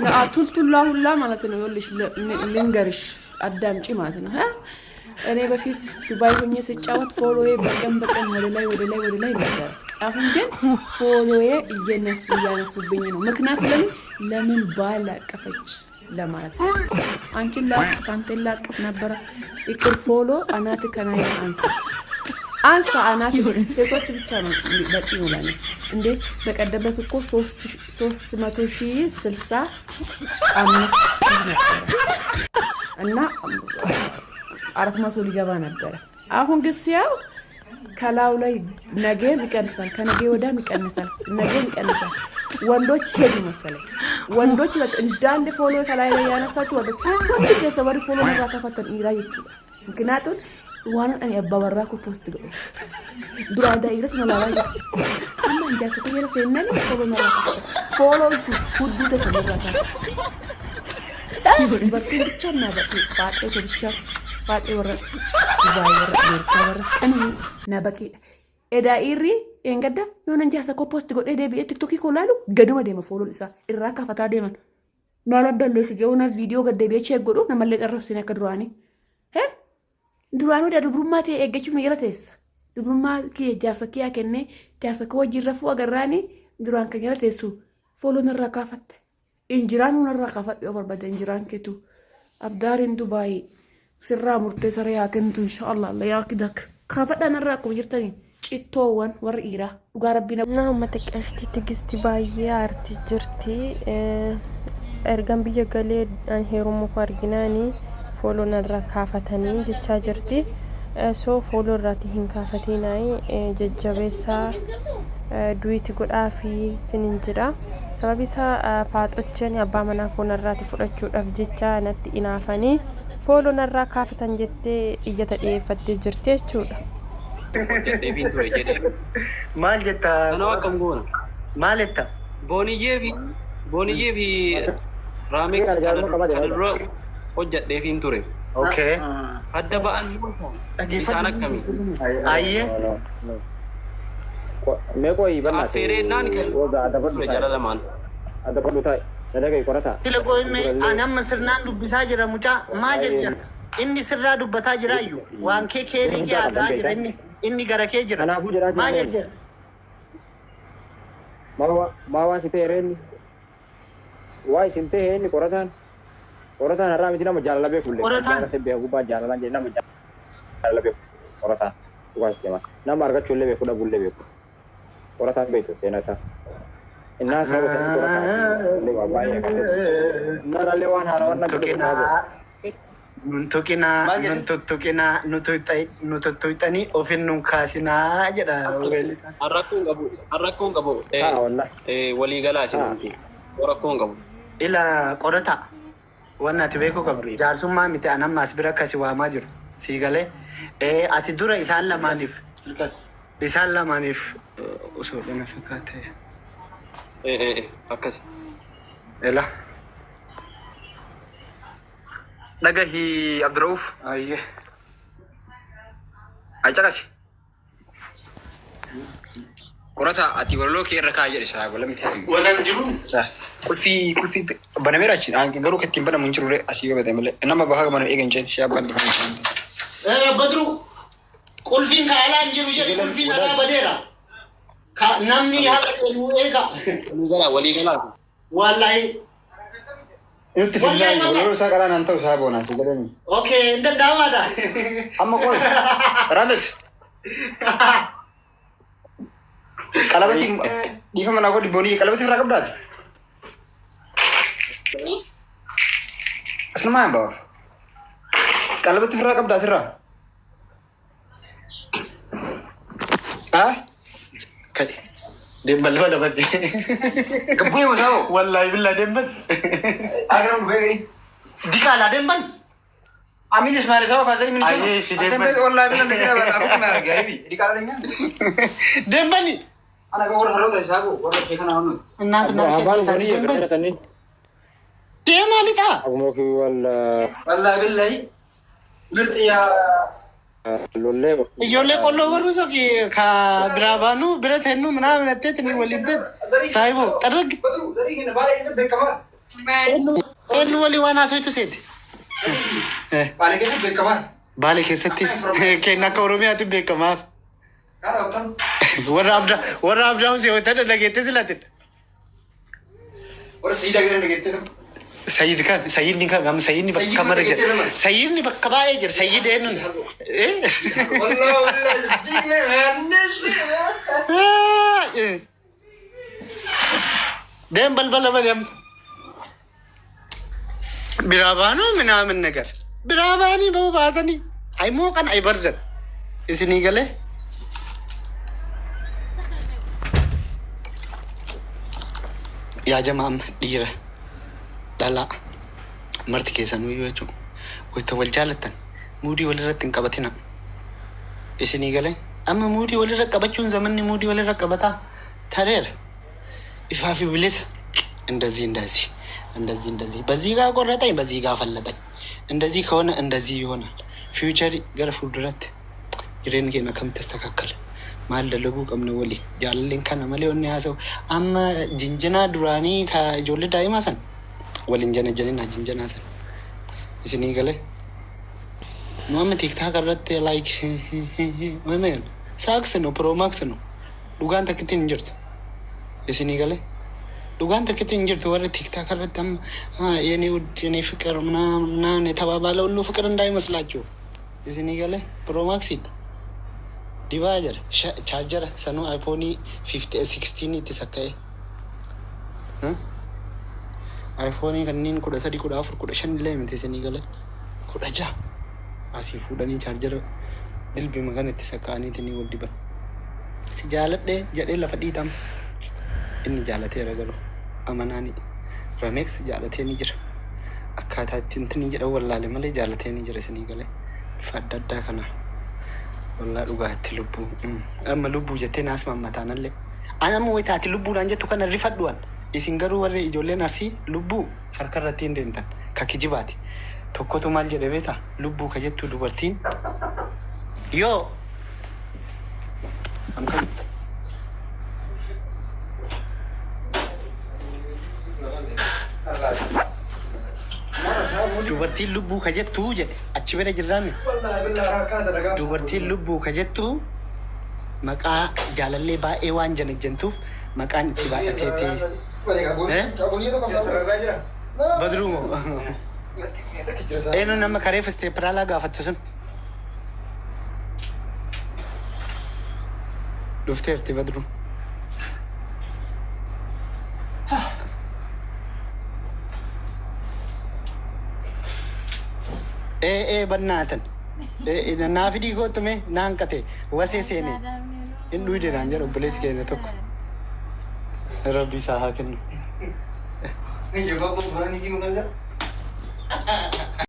ለአቱልቱላ ሁላ ማለት ነው ይልሽ ልንገርሽ አዳምጪ ማለት ነው እኔ በፊት ዱባይ ሆኜ ስጫወት ፎሎዬ በቀን ወደ ላይ ነበር አሁን ግን ፎሎዬ እያነሱብኝ ነው ምክንያቱም ለምን ባል አቀፈች ለማለት አንቺን ላቀፍ ነበር ይቅር ፎሎ አናት ከናይ አንሳ አናት ሴቶች ብቻ ነው በቂ ነው ለኔ እንዴ በቀደበት እኮ 360 ነበር እና 400 ሊገባ ነበር አሁን ግን ሲያው ከላው ላይ ነገ ይቀንሳል ከነገ ወዲያ ይቀንሳል ነገ ይቀንሳል ወንዶች ሄዱ መሰለኝ ወንዶች እንዳንድ ፎሎ ከላይ ላይ ያነሳችሁ ወደ ሁሉ የሰበሪ ፎሎ ነው ተፈተን ይራይቹ ምክንያቱም ዋና እኔ አባወራኩ ፖስት ገደ ዱራዳ ይረፍ ነው ላይ አማ እንጃ ከተየረ ፈነን ፎሎ ሁሉ ተሰበራታ በርቱ ብቻ እና ባጤ ብቻ ባጤ ወረ ዱባይ ወረ ቀን ናበቂ ኤዳኢሪ እንገዳ የሆነ እንጂ አሰኮ ፖስት ጎዴ ዴቢ ቲክቶክ ይኮላሉ ገደማ ደማ ፎሎ ልሳ ኢራካ ፈታ ደማን ማለበለ ሲገውና ቪዲዮ ገደቢ ቼክ ጎዶ ነመለ ቀረብ ሲነ ከድራኒ ዱራኑ ዱብሩማቴ ኤገቹ መየረቴስ ዱብሩማ ኪ ጃሰኪያ ከነ ጃሰኮ ጅረፉ አገራኒ ዱራን ከየረቴሱ ፎሎ ነራካ ፈተ እንጅራኑ ነራካ ፈተ ወበርበደ እንጅራን ከቱ አብዳሪን ዱባይ ስራ ሙርቴ ሰሪያ ከንቱ ኢንሻአላህ ለያክደክ ካፈዳ ነራኩ ይርተኒ ጭቶወን ወርኢራ ኡጋረቢና ነው መተቀሽቲ ትግስቲ ባየ አርቲ ጅርቲ ኤርጋን ብየ ገሌ ሄሩሙ ፈርጊናኒ ፎሎ ነራ ካፈተኒ ጀቻ ጅርቲ ሶ ፎሎ ራቲ ሂንካፈቲናይ ጀጀቤሳ ዱዊቲ ጎዳፊ ስንንጅራ ሰበቢሳ ፋጦችን ያባመና ኮነራቲ ፍረቹ ዳፍ ጀቻ ነቲ ኢናፈኒ ፎሎ ነራ ካፈተን ጀቴ እየተደፈተ ጅርቴ ቹዳ maal jetta ana akkam goona maaletta booniyee fi raamex kan dura hojjadhee fi ture okay adda ba'an isaan akkami ayye me koy banna afere nan kan ture jala lamaan adda padu tay nadaga qorata tile koy me anam sirnan dubbisa jira mucha ma jira inni sirra dubbata jira yu waan ke keeri ke aza jira inni gara ke jira ma jira mawa sitereni wai sinte ni qoratan harami dina majalla be kulle qoratan be guba jalla je na majalla be qoratan tugas jema na marga chulle be kuda bulle be qoratan be to sena sa inna sa qoratan le baba ye na le wan harawan na nuntuttuqini ofin nun kaasinaa jedha arrakkoon qabu walii galaa isinti rakkoon qabu ila qorata wanna ati beeku qabdu jaarsummaa miti anammaas bira akkasi waamaa jiru sii galee ati dura isaan lamaaniif osoo dhana fakkaate akkas ila nagahi Abdurrauf ayye ajaqasi qorata ati wallo ke irra kaayir isa golamti walan jiru kulfi banameraachi aan garu katin bana mun jirure asiyo bada male nama bahaga man egan jen shaban badru kulfin ka alan jiru je kulfin ala badera ka namni haqa nu ega wali gala wallahi itti filan wallo sa karan anta usabona sigalen okay inda dawada amma koy ramex kalabati difa mana ko di boni kalabati ra kabdat asna ma ba kalabati ra kabdat sirra kadi dembal wala bade kabuy mo sao wallahi billah dembal agram vegri dikala dembal amin ismail sao fasari min ayye shi dembal wallahi billah ngira aku na gaibi dikala nya dembali ana ko wor haro da sabo wor tekana honu እናት እና abal ሴት boni dembal tani ደማሊታ agumoki wala wallahi billahi mirtiya lolle ijoollee qolloo barruusa ka biraabanu bira tennu ምናምን አትት ነው ወልደት ሳይቦ ጠረግ Eenyu walii waan haasawtu seeti? Baale keessatti kenna akka Oromiyaatti beekamaa. Warra abdaa husee wanta dhageettee silatin. Sayyidni kan amma sayyidni bakka mara jira. Sayyidni bakka baay'ee jira. Sayyidni eenyuun? Deem balbala badeem. Birabaanu minaamin ነገር birabaani ba'uu baatanii aymoo kan ay bardan isinii galee yaa jamaa dhiira dhalaa marti keessanuu yoo jechuun wayita wal jaalattan muudii walirratti hin qabatina isinii galee amma muudii walirra qabachuun zamanni muudii walirra qabataa tareera ifaa fi bilisa እንደዚህ በዚህ ጋር ቆረጠኝ በዚህ ጋር ፈለጠኝ እንደዚህ ከሆነ እንደዚህ ይሆናል ፊውቸር ገረ ፉልዱረት ይሬን ከና ከምተስተካከለ ማለለጉ ቀምነ ወሊ ጃለልን ከና ማለውን ያሰው አማ ጅንጀና ዱራኒ ከጆል ዳይማሰን ወልንጀነ ጀነና ጅንጀና ሰን እስኒ ገለ ማም ቲክታክ አረተ ላይክ ወነን ሳክስ ነው ፕሮማክስ ነው ዱጋን ተክቲን እንጀርት እስኒ ገለ ዱጋን ተክቲን እንጀርት ወረ ቲክታክ አረተም የኔ ውድ የኔ ፍቅር ምናምን የተባባለው ሁሉ ፍቅር እንዳይመስላችሁ እስኒ ገለ ፕሮማክስ ዲቫይደር ቻርጀር ሰኑ አይፎን 16 ይተሰካይ አይፎን ከኒን ኩዳ ሰዲ ኩዳ አፍር ኩዳ ሸን ላይ ምን ተሰኒ ገለ ኩዳ ጃ አሲፉ ደኒ ቻርጀር ድልቢ መገን ይተሰካኒ ተኒ ወዲበ ሲጃለደ ጀደ ለፈዲታም እኒ ጃለተ ረገሩ አመናኒ ረሜክስ ጃለተ ኒጅር አካታት እንትን ይጀደው ወላለ መለ ጃለተ ኒጅር ስኒ ገለ ፈዳዳ ከና ወላ ዱጋት ልቡ አመ ልቡ ጀቴን አስማማታናለ አናም ወይታት ልቡ ዳንጀቱ ከነ ሪፈድዋል ኢሲንገሩ ወሬ ኢጆሌን አርሲ ልቡ ሀርከራቲ እንደንተን ከኪጅባቲ ቶኮቶ ማል ጀደ ቤታ ልቡ ከጀቱ ዱበርቲን ዮ አምከን dubartiin lubbuu ka jettu jedhe achi bira jirraame dubartiin lubbuu ka jettu maqaa jaalallee baay'ee waan janajjantuuf maqaan itti baay'ateeti badruumo eenyu nama kareef isteepiraalaa gaafattu sun dhufteerti badruu bannatan naafidii gootume naankate wasee seene hin dhuyde naan jedhu obboleessi keenya tokko rabbi isaa haa kennu.